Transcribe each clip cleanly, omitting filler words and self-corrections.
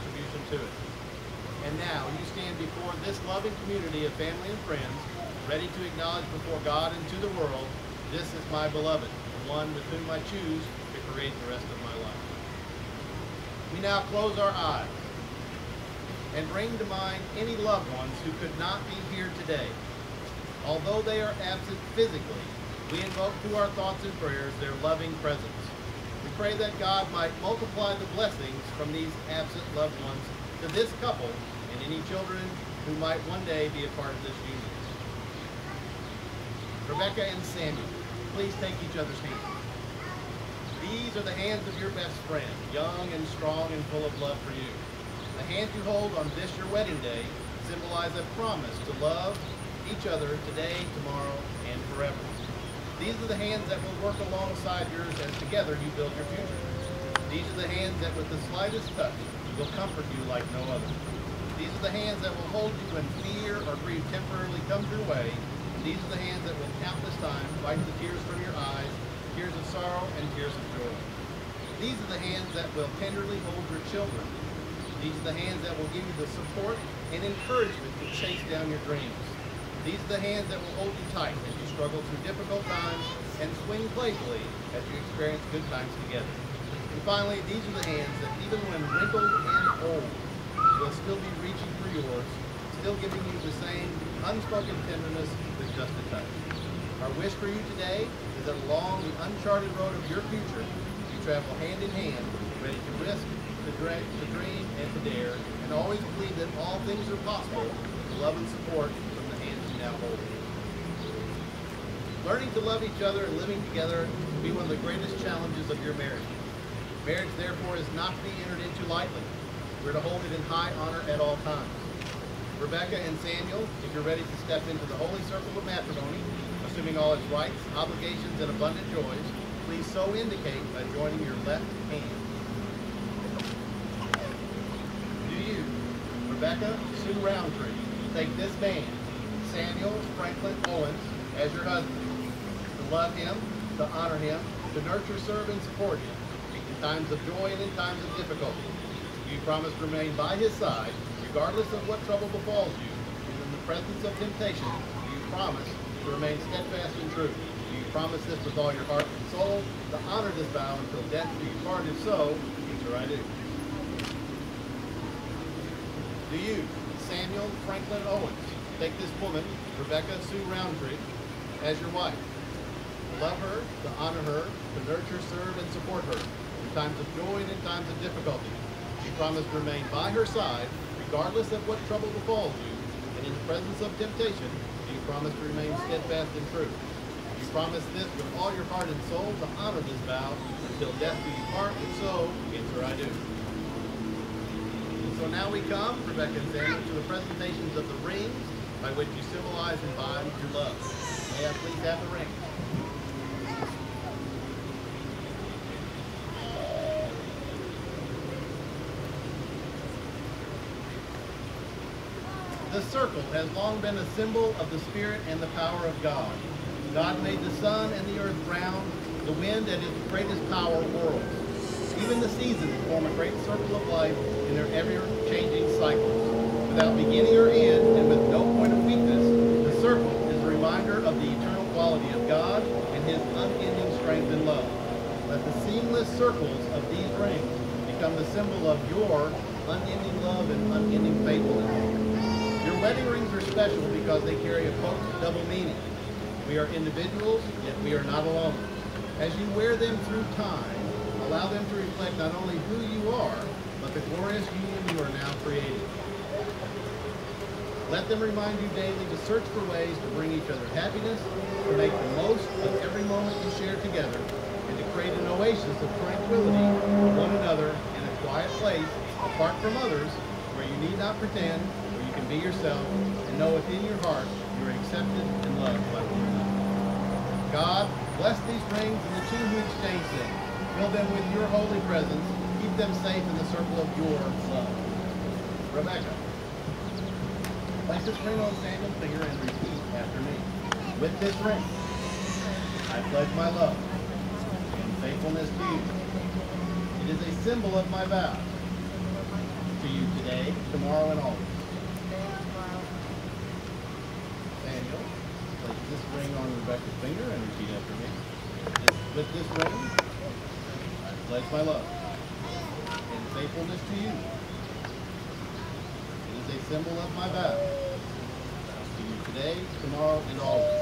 contribution to it. And now you stand before this loving community of family and friends, ready to acknowledge before God and to the world, this is my beloved, the one with whom I choose to create the rest of my life. We now close our eyes and bring to mind any loved ones who could not be here today. Although they are absent physically, we invoke through our thoughts and prayers their loving presence. We pray that God might multiply the blessings from these absent loved ones to this couple and any children who might one day be a part of this union. Rebecca and Samuel, please take each other's hands. These are the hands of your best friend, young and strong and full of love for you. The hands you hold on this your wedding day symbolize a promise to love each other today, tomorrow, and forever. These are the hands that will work alongside yours as together you build your future. These are the hands that with the slightest touch will comfort you like no other. These are the hands that will hold you when fear or grief temporarily comes your way. These are the hands that will countless times wipe the tears from your eyes, tears of sorrow and tears of joy. These are the hands that will tenderly hold your children. These are the hands that will give you the support and encouragement to chase down your dreams. These are the hands that will hold you tight as you struggle through difficult times and swing playfully as you experience good times together. And finally, these are the hands that even when wrinkled and old, will still be reaching for yours, still giving you the same unspoken tenderness with just a touch. Our wish for you today is that along the uncharted road of your future, you travel hand in hand, ready to risk, to dream, and to dare, and always believe that all things are possible with the love and support from the hands you now hold. Learning to love each other and living together will be one of the greatest challenges of your marriage. Marriage, therefore, is not to be entered into lightly. We're to hold it in high honor at all times. Rebecca and Samuel, if you're ready to step into the holy circle of matrimony, assuming all its rights, obligations, and abundant joys, please so indicate by joining your left hand. Do you, Rebecca Sue Roundtree, take this man, Samuel Franklin Owens, as your husband, to love him, to honor him, to nurture, serve, and support him in times of joy and in times of difficulty? Do you promise to remain by his side, regardless of what trouble befalls you, and in the presence of temptation? Do you promise to remain steadfast and true? Do you promise this with all your heart and soul, to honor this vow until death do you part? If so, answer I do. Do you, Samuel Franklin Owens, take this woman, Rebecca Sue Roundtree, as your wife, to love her, to honor her, to nurture, serve, and support her in times of joy and in times of difficulty? Do you promise to remain by her side, regardless of what trouble befalls you, and in the presence of temptation, do you promise to remain steadfast and true? Do you promise this with all your heart and soul, to honor this vow until death do you part? If so, answer I do. And so now we come, Rebecca and Samuel, to the presentations of the rings by which you symbolize and bind your love. May I please have the ring? The circle has long been a symbol of the Spirit and the power of God. God made the sun and the earth round, the wind at its greatest power whirls. Even the seasons form a great circle of life in their ever-changing cycles. Without beginning or end, and with no point of weakness, the circle is a reminder of the eternal quality of God and His unending strength and love. Let the seamless circles of these rings become the symbol of your unending love and unending faithfulness. Your wedding rings are special because they carry a potent double meaning. We are individuals, yet we are not alone. As you wear them through time, allow them to reflect not only who you are, but the glorious union you are now creating. Let them remind you daily to search for ways to bring each other happiness, to make the most of every moment you share together, and to create an oasis of tranquility for one another in a quiet place, apart from others, where you need not pretend, where you can be yourself, and know within your heart you are accepted and loved by one another. God, bless these rings and the two who exchange them. Fill them with your holy presence. Keep them safe in the circle of your love. Rebecca, place this ring on Samuel's finger and repeat after me. With this ring, I pledge my love and faithfulness to you. It is a symbol of my vow to you today, tomorrow, and always. Samuel, place this ring on Rebecca's finger and repeat after me. With this ring, I pledge my love and faithfulness to you. It is a symbol of my vow to you today, tomorrow, and always.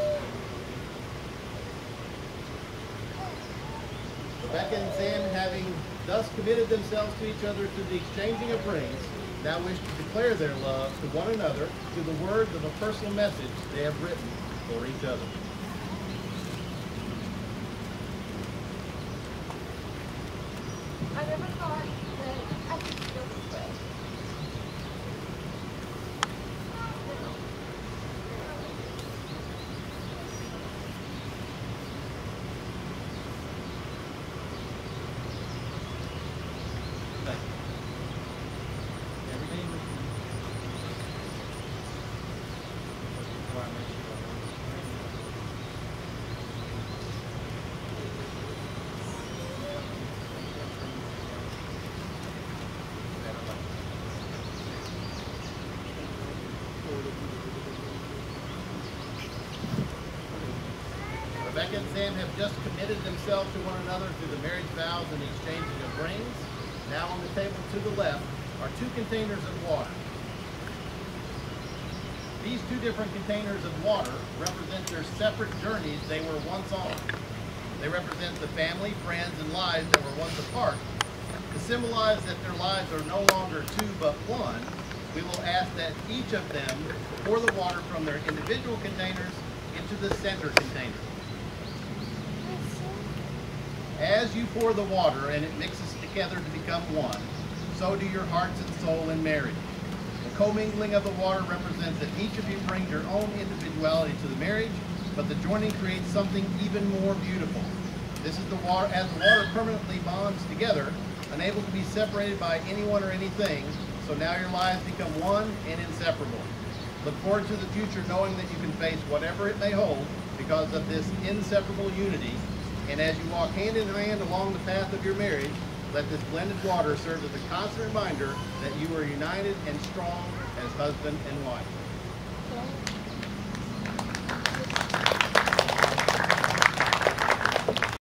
Rebecca and Sam, having thus committed themselves to each other through the exchanging of rings, now wish to declare their love to one another through the words of a personal message they have written for each other. I never thought that I could feel this way. Thank you. Everything with you. Rebecca and Sam have just committed themselves to one another through the marriage vows and the exchanging of rings. Now on the table to the left are 2 containers of water. These 2 different containers of water represent their separate journeys they were once on. They represent the family, friends, and lives that were once apart. To symbolize that their lives are no longer 2 but 1, we will ask that each of them pour the water from their individual containers into the center container. As you pour the water and it mixes together to become one, so do your hearts and soul in marriage. The commingling of the water represents that each of you brings your own individuality to the marriage, but the joining creates something even more beautiful. This is the water, as the water permanently bonds together, unable to be separated by anyone or anything, so now your lives become one and inseparable. Look forward to the future knowing that you can face whatever it may hold because of this inseparable unity. And as you walk hand in hand along the path of your marriage, let this blended water serve as a constant reminder that you are united and strong as husband and wife.